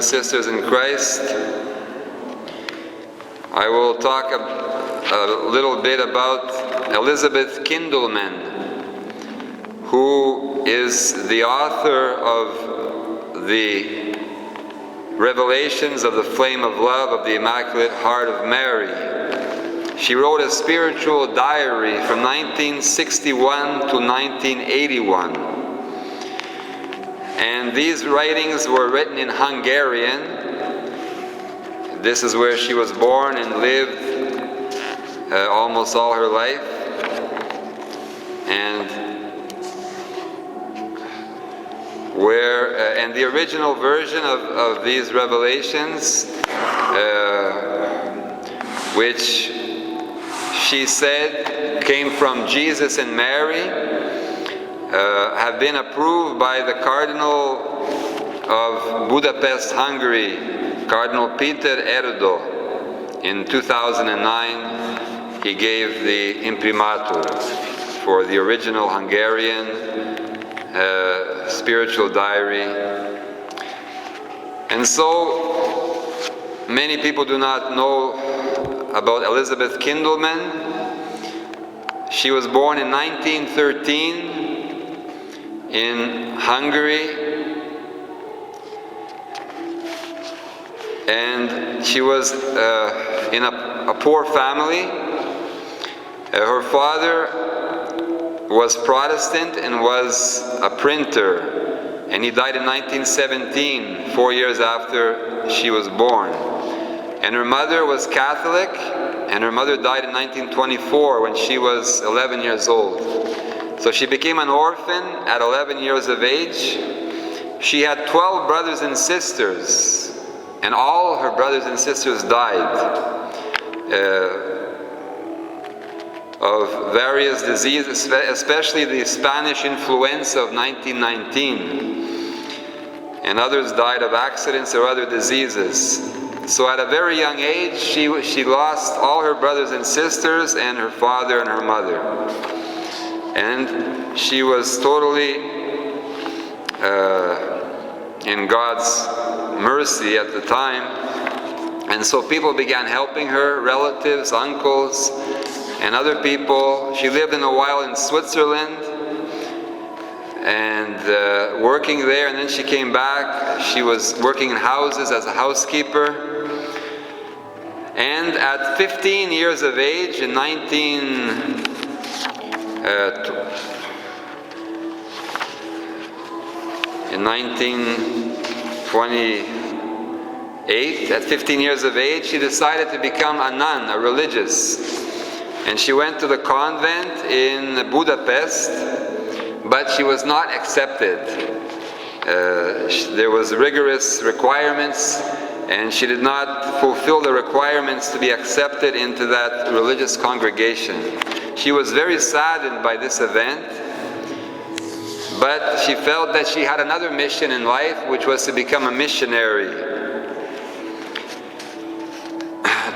and sisters in Christ, I will talk a little bit about Elizabeth Kindleman, who is the author of the Revelations of the Flame of Love of the Immaculate Heart of Mary. She wrote a spiritual diary from 1961 to 1981. And these writings were written in Hungarian. This is where she was born and lived almost all her life. And the original version of these revelations, which she said came from Jesus and Mary, have been approved by the Cardinal of Budapest, Hungary, Cardinal Peter Erdo. In 2009, he gave the imprimatur for the original Hungarian spiritual diary. And so, many people do not know about Elizabeth Kindleman. She was born in 1913 in Hungary. And she was in a poor family. Her father was Protestant and was a printer, and he died in 1917, 4 years after she was born. And her mother was Catholic, and her mother died in 1924 when she was 11 years old. So she became an orphan at 11 years of age. She had 12 brothers and sisters, and all her brothers and sisters died of various diseases, especially the Spanish influenza of 1919. And others died of accidents or other diseases. So at a very young age, she lost all her brothers and sisters and her father and her mother. And she was totally in God's mercy at the time. And so people began helping her, relatives, uncles, and other people. She lived in a while in Switzerland and working there, and then she came back. She was working in houses as a housekeeper. And at 15 years of age, in 1928, at 15 years of age, she decided to become a nun, a religious. And she went to the convent in Budapest, but she was not accepted. There was rigorous requirements, and she did not fulfill the requirements to be accepted into that religious congregation. She was very saddened by this event, but she felt that she had another mission in life, which was to become a missionary.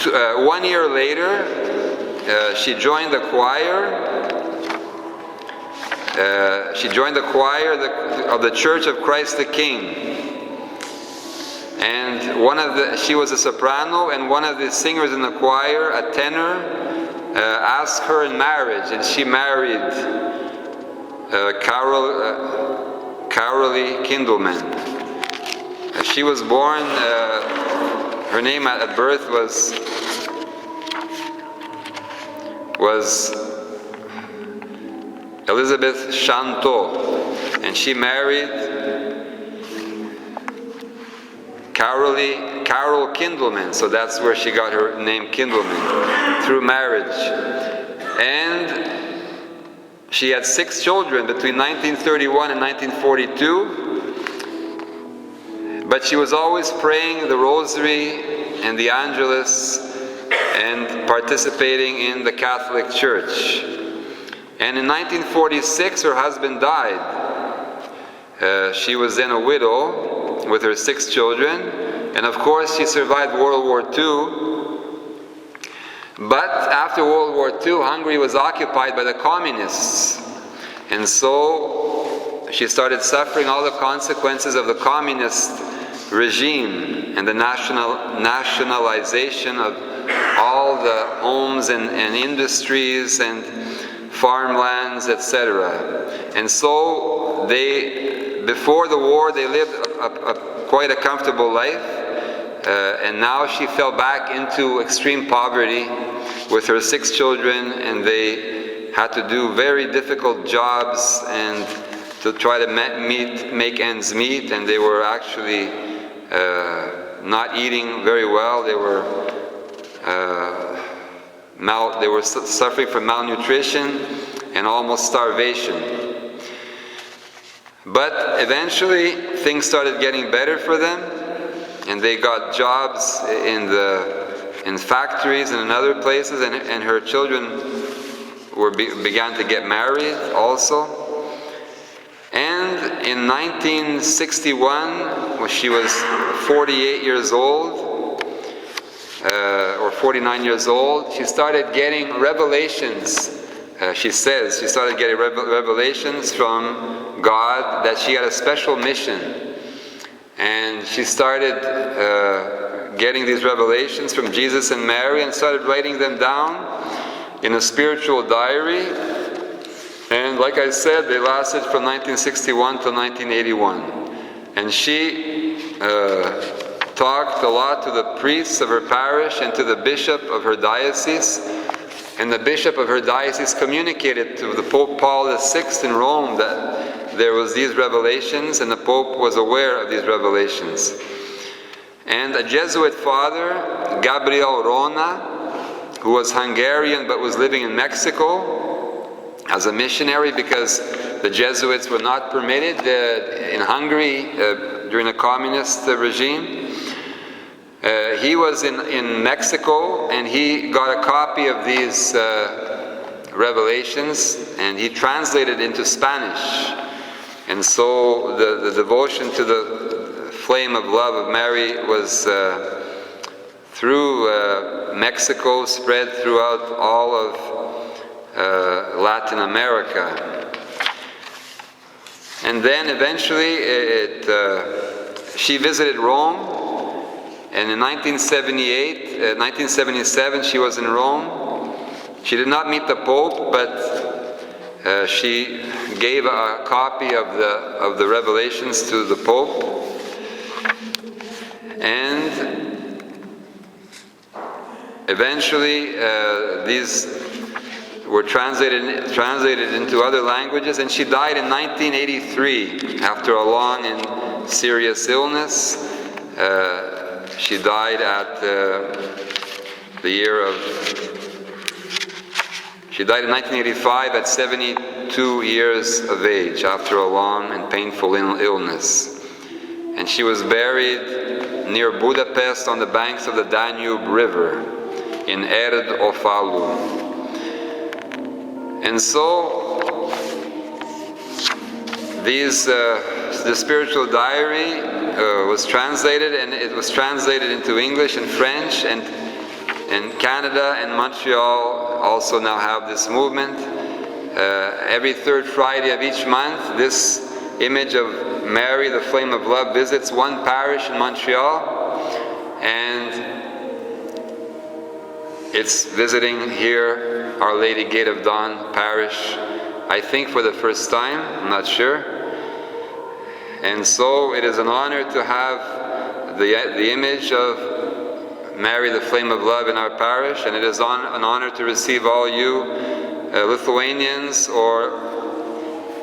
1 year later, she joined the choir. She joined the choir of the Church of Christ the King. And she was a soprano, and one of the singers in the choir, a tenor, asked her in marriage, and she married Carolee Kindleman. She was born, her name at birth was Elizabeth Chantot, and she married Carol Kindleman, so that's where she got her name Kindleman, through marriage. And she had 6 children between 1931 and 1942, but she was always praying the Rosary and the Angelus and participating in the Catholic Church. And in 1946, her husband died. She was then a widow with her 6 children, and of course she survived World War II. But after World War II, Hungary was occupied by the communists, and so she started suffering all the consequences of the communist regime and the nationalization of all the homes and industries and farmlands, etc. And so before the war, they lived quite a comfortable life, and now she fell back into extreme poverty with her 6 children, and they had to do very difficult jobs and to try to make ends meet, and they were actually not eating very well. They were suffering from malnutrition and almost starvation. But eventually things started getting better for them, and they got jobs in factories and in other places, and her children began to get married also. And in 1961, when she was 48 years old, or 49 years old, she started getting revelations. She says she started getting revelations from God that she had a special mission. And she started getting these revelations from Jesus and Mary and started writing them down in a spiritual diary. And like I said, they lasted from 1961 to 1981. And she talked a lot to the priests of her parish and to the bishop of her diocese. And the bishop of her diocese communicated to the Pope Paul VI in Rome that there was these revelations, and the Pope was aware of these revelations. And a Jesuit father, Gabriel Rona, who was Hungarian but was living in Mexico as a missionary, because the Jesuits were not permitted in Hungary during the communist regime. He was in Mexico, and he got a copy of these revelations, and he translated into Spanish. And so the devotion to the flame of love of Mary was through Mexico, spread throughout all of Latin America. And then eventually she visited Rome, and in 1977 she was in Rome. She did not meet the Pope, but she gave a copy of the revelations to the Pope. And eventually these were translated into other languages, and she died in 1983 after a long and serious illness. She died at she died in 1985 at 72 years of age after a long and painful illness. And she was buried near Budapest on the banks of the Danube River in Erd Ofalu. And so the spiritual diary was translated, and it was translated into English and French, and Canada and Montreal also now have this movement. Every third Friday of each month, this image of Mary, the Flame of Love, visits one parish in Montreal, and it's visiting here Our Lady Gate of Dawn parish, I think for the first time, I'm not sure. And so it is an honor to have the image of Mary, the Flame of Love, in our parish, and it is an honor to receive all you Lithuanians or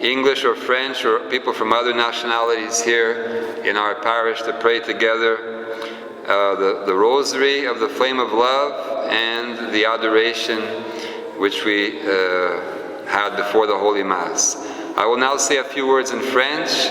English or French or people from other nationalities here in our parish to pray together the Rosary of the Flame of Love and the adoration which we had before the Holy Mass. I will now say a few words in French,